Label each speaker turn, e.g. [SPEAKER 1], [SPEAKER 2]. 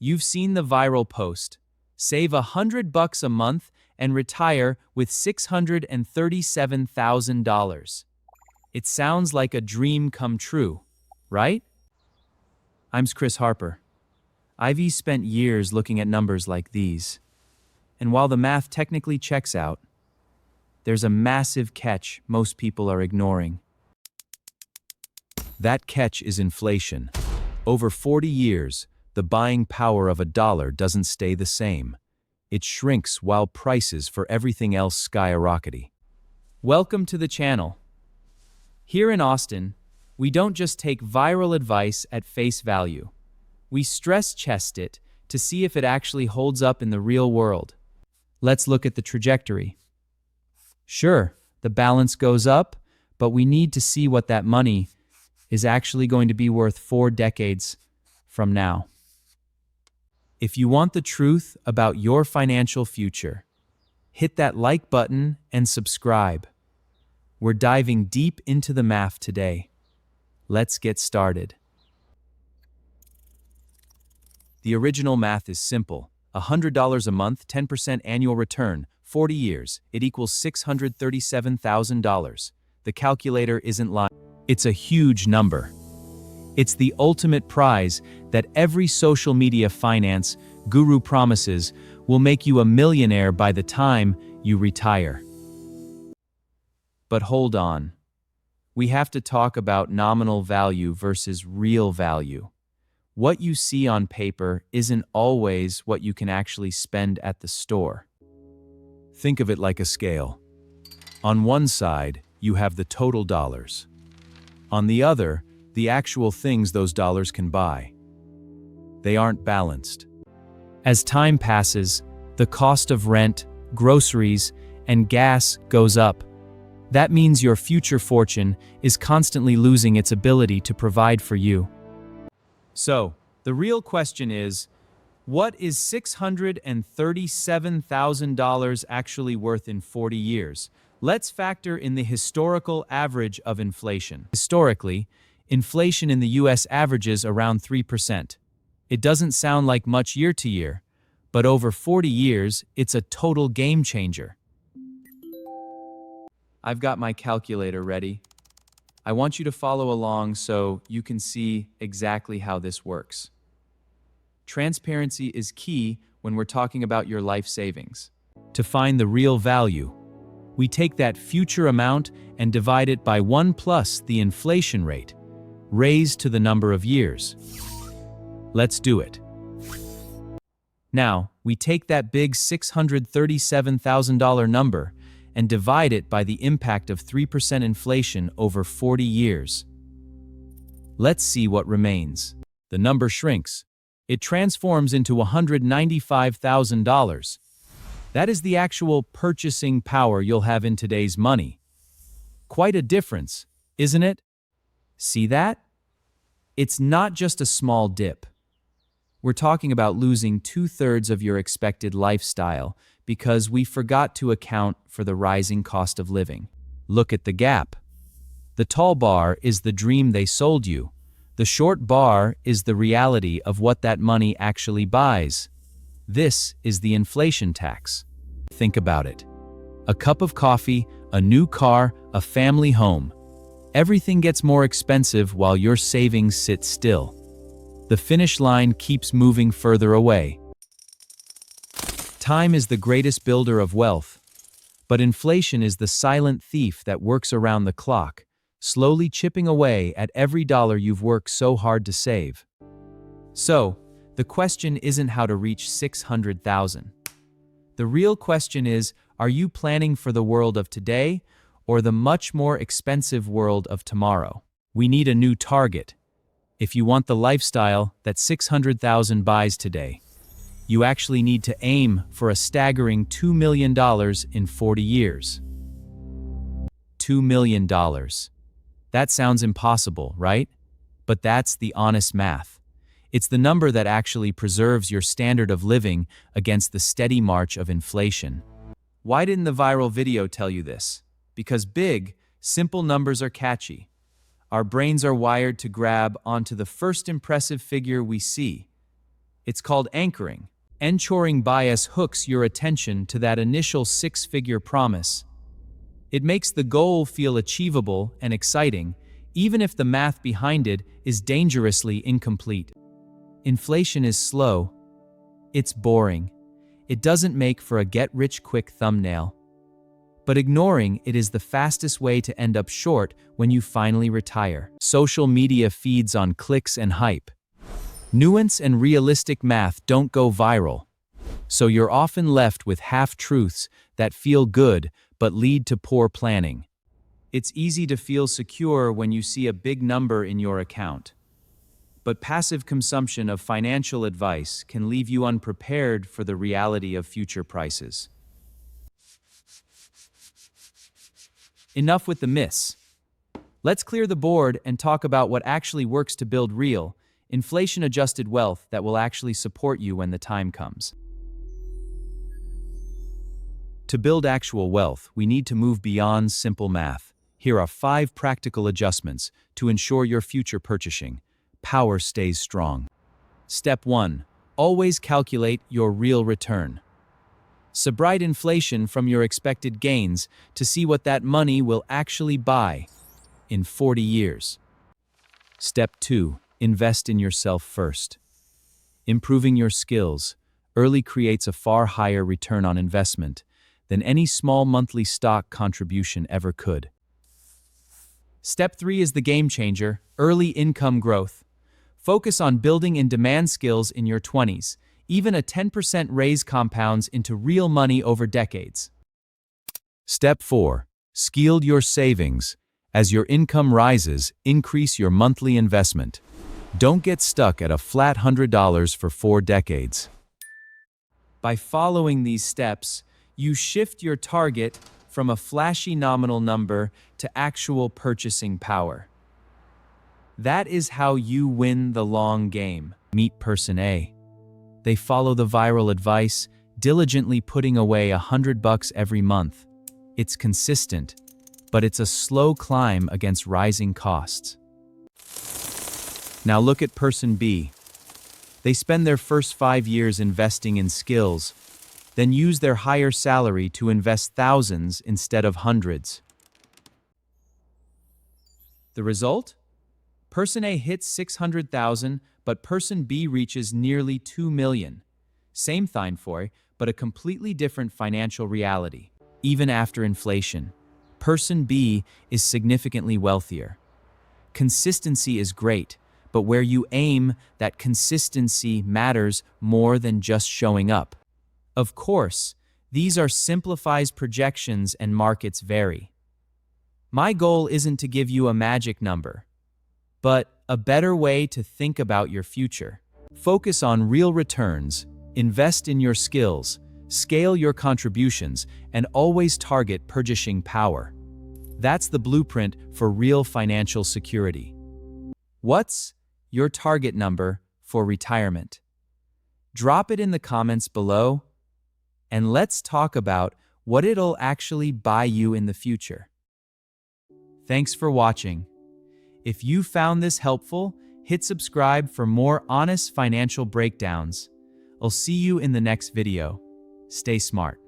[SPEAKER 1] You've seen the viral post. Save $100 a month and retire with $637,000. It sounds like a dream come true, right? I'm Chris Harper. I've spent years looking at numbers like these. And while the math technically checks out, there's a massive catch most people are ignoring. That catch is inflation. Over 40 years, the buying power of a dollar doesn't stay the same. It shrinks while prices for everything else skyrocket. Welcome to the channel. Here in Austin, we don't just take viral advice at face value. We stress test it to see if it actually holds up in the real world. Let's look at the trajectory. Sure, the balance goes up, but we need to see what that money is actually going to be worth 4 decades from now. If you want the truth about your financial future, hit that like button and subscribe. We're diving deep into the math today. Let's get started. The original math is simple. $100 a month, 10% annual return, 40 years. It equals $637,000. The calculator isn't lying. It's a huge number. It's the ultimate prize that every social media finance guru promises will make you a millionaire by the time you retire. But hold on. We have to talk about nominal value versus real value. What you see on paper isn't always what you can actually spend at the store. Think of it like a scale. On one side, you have the total dollars. On the other, the actual things those dollars can buy. They aren't balanced. As time passes, the cost of rent, groceries, and gas goes up. That means your future fortune is constantly losing its ability to provide for you. So, the real question is, what is $637,000 actually worth in 40 years? Let's factor in the historical average of inflation. Historically, inflation in the US averages around 3%. It doesn't sound like much year to year, but over 40 years, it's a total game changer. I've got my calculator ready. I want you to follow along so you can see exactly how this works. Transparency is key when we're talking about your life savings. To find the real value, we take that future amount and divide it by 1 plus the inflation rate, raised to the number of years. Let's do it. Now, we take that big $637,000 number and divide it by the impact of 3% inflation over 40 years. Let's see what remains. The number shrinks. It transforms into $195,000. That is the actual purchasing power you'll have in today's money. Quite a difference, isn't it? See that? It's not just a small dip. We're talking about losing 2/3 of your expected lifestyle because we forgot to account for the rising cost of living. Look at the gap. The tall bar is the dream they sold you. The short bar is the reality of what that money actually buys. This is the inflation tax. Think about it. A cup of coffee, a new car, a family home. Everything gets more expensive while your savings sit still. The finish line keeps moving further away. Time is the greatest builder of wealth, but inflation is the silent thief that works around the clock, slowly chipping away at every dollar you've worked so hard to save. So, the question isn't how to reach 600,000. The real question is, are you planning for the world of today or the much more expensive world of tomorrow? We need a new target. If you want the lifestyle that 600,000 buys today, you actually need to aim for a staggering $2 million in 40 years. $2 million. That sounds impossible, right? But that's the honest math. It's the number that actually preserves your standard of living against the steady march of inflation. Why didn't the viral video tell you this? Because big, simple numbers are catchy. Our brains are wired to grab onto the first impressive figure we see. It's called anchoring. Anchoring bias hooks your attention to that initial six-figure promise. It makes the goal feel achievable and exciting, even if the math behind it is dangerously incomplete. Inflation is slow. It's boring. It doesn't make for a get-rich-quick thumbnail. But ignoring it is the fastest way to end up short when you finally retire. Social media feeds on clicks and hype. Nuance and realistic math don't go viral, so you're often left with half-truths that feel good but lead to poor planning. It's easy to feel secure when you see a big number in your account. But passive consumption of financial advice can leave you unprepared for the reality of future prices. Enough with the myths. Let's clear the board and talk about what actually works to build real, inflation-adjusted wealth that will actually support you when the time comes. To build actual wealth, we need to move beyond simple math. Here are 5 practical adjustments to ensure your future purchasing power stays strong. Step 1. Always calculate your real return. Subtract inflation from your expected gains to see what that money will actually buy in 40 years. Step 2. Invest in yourself first. Improving your skills early creates a far higher return on investment than any small monthly stock contribution ever could. Step 3 is the game changer, early income growth. Focus on building in-demand skills in your 20s. Even a 10% raise compounds into real money over decades. Step 4. Scale your savings. As your income rises, increase your monthly investment. Don't get stuck at a flat $100 for 4 decades. By following these steps, you shift your target from a flashy nominal number to actual purchasing power. That is how you win the long game. Meet Person A. They follow the viral advice, diligently putting away $100 every month. It's consistent, but it's a slow climb against rising costs. Now look at Person B. They spend their first 5 years investing in skills, then use their higher salary to invest thousands instead of hundreds. The result? Person A hits 600,000, but Person B reaches nearly 2 million. Same thing for, but a completely different financial reality. Even after inflation, Person B is significantly wealthier. Consistency is great, but where you aim, that consistency matters more than just showing up. Of course, these are simplified projections and markets vary. My goal isn't to give you a magic number, but a better way to think about your future. Focus on real returns, invest in your skills, scale your contributions, and always target purchasing power. That's the blueprint for real financial security. What's your target number for retirement? Drop it in the comments below, and let's talk about what it'll actually buy you in the future. Thanks for watching. If you found this helpful, hit subscribe for more honest financial breakdowns. I'll see you in the next video. Stay smart.